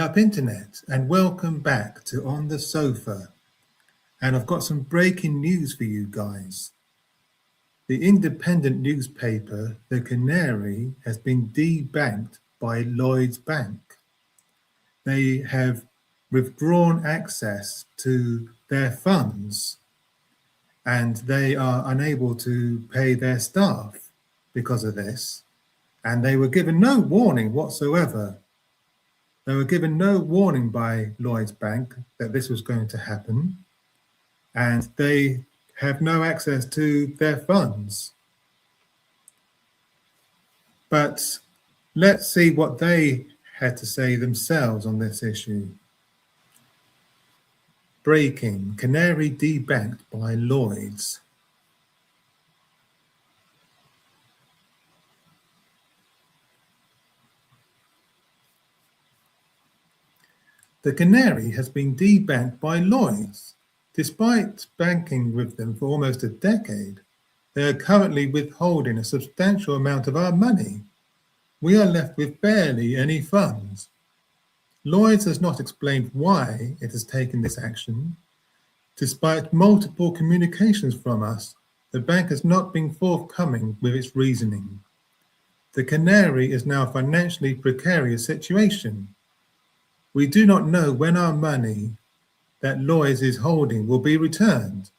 up, Internet, and welcome back to On the Sofa. And I've got some breaking news for you guys. The independent newspaper, The Canary, has been debanked by Lloyd's Bank. They have withdrawn access to their funds and they are unable to pay their staff because of this. And they were given no warning whatsoever. They were given no warning by Lloyd's Bank that this was going to happen, and they have no access to their funds. But let's see what they had to say themselves on this issue. Breaking: Canary debanked by Lloyd's. The Canary has been debanked by Lloyd's. Despite banking with them for almost a decade, they are currently withholding a substantial amount of our money. We are left with barely any funds. Lloyd's has not explained why it has taken this action. Despite multiple communications from us, the bank has not been forthcoming with its reasoning. The Canary is now a financially precarious situation. We do not know when our money that Lloyd's is holding will be returned.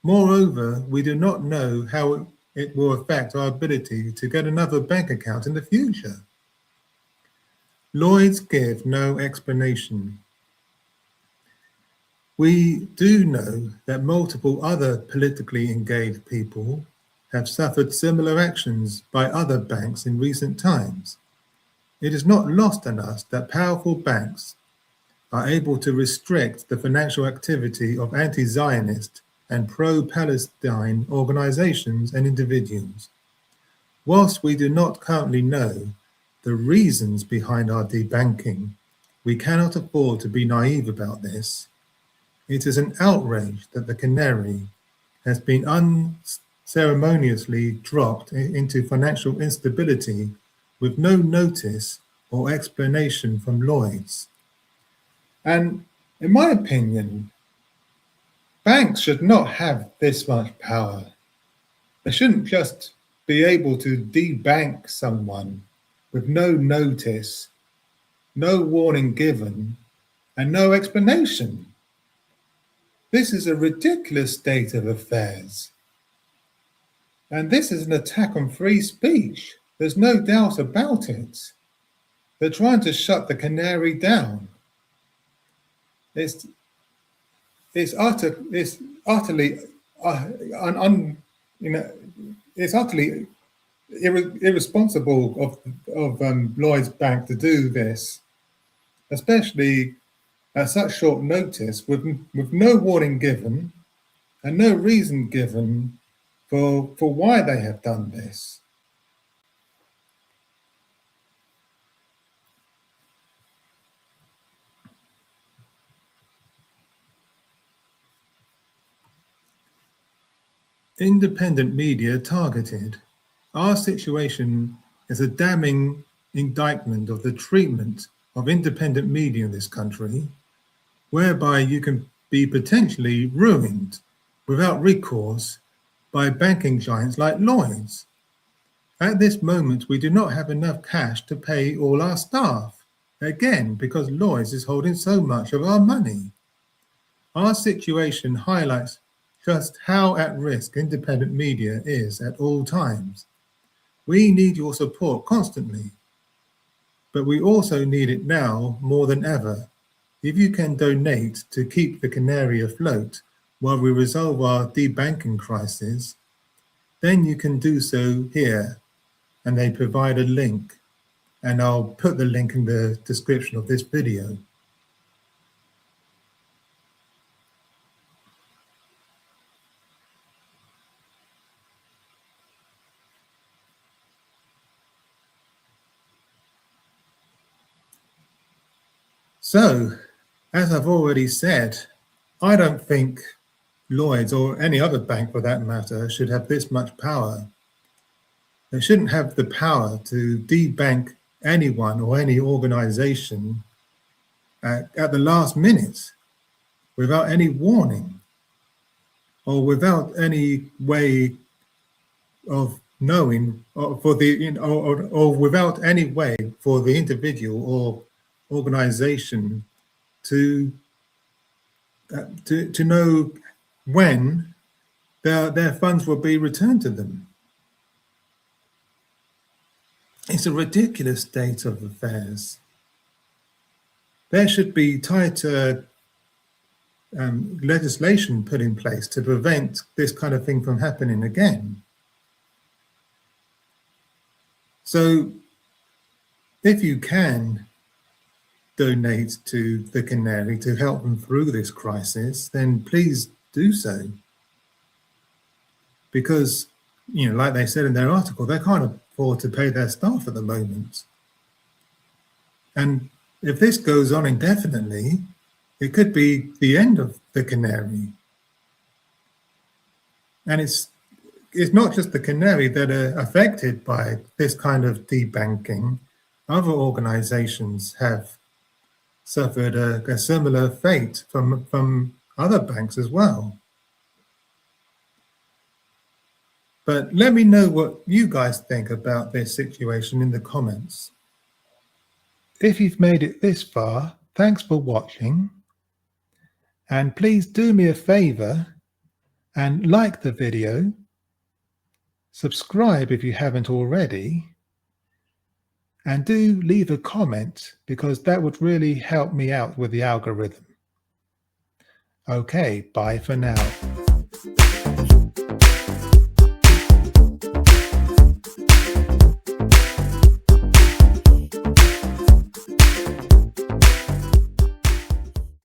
Moreover, we do not know how it will affect our ability to get another bank account in the future. Lloyd's give no explanation. We do know that multiple other politically engaged people have suffered similar actions by other banks in recent times. It is not lost on us that powerful banks are able to restrict the financial activity of anti-Zionist and pro-Palestine organizations and individuals. Whilst we do not currently know the reasons behind our debanking, we cannot afford to be naive about this. It is an outrage that the Canary has been unceremoniously dropped into financial instability with no notice or explanation from Lloyd's. And in my opinion, banks should not have this much power. They shouldn't just be able to debank someone with no notice, no warning given, and no explanation. This is a ridiculous state of affairs. And this is an attack on free speech. There's no doubt about it. They're trying to shut the Canary down. It's utterly irresponsible of Lloyd's Bank to do this, especially at such short notice, with no warning given and no reason given for why they have done this. Independent media targeted. Our situation is a damning indictment of the treatment of independent media in this country, whereby you can be potentially ruined without recourse by banking giants like Lloyd's. At this moment, we do not have enough cash to pay all our staff, again, because Lloyd's is holding so much of our money. Our situation highlights just how at risk independent media is at all times. We need your support constantly, but we also need it now more than ever. If you can donate to keep the Canary afloat while we resolve our debanking crisis, then you can do so here. And they provide a link, and I'll put the link in the description of this video. So, as I've already said, I don't think Lloyd's, or any other bank for that matter, should have this much power. They shouldn't have the power to debank anyone or any organization at the last minute without any warning or without any way of knowing, or for the or without any way for the individual or organization to know when their funds will be returned to them. It's a ridiculous state of affairs. There should be tighter legislation put in place to prevent this kind of thing from happening again. So if you can donate to the Canary to help them through this crisis, then please do so. Because, you know, like they said in their article, they can't afford to pay their staff at the moment. And if this goes on indefinitely, it could be the end of the Canary. And it's not just the Canary that are affected by this kind of debanking. Other organizations have suffered a similar fate from other banks as well. But let me know what you guys think about this situation in the comments. If you've made it this far, thanks for watching. And please do me a favor and like the video, subscribe if you haven't already, and do leave a comment because that would really help me out with the algorithm. Okay, bye for now.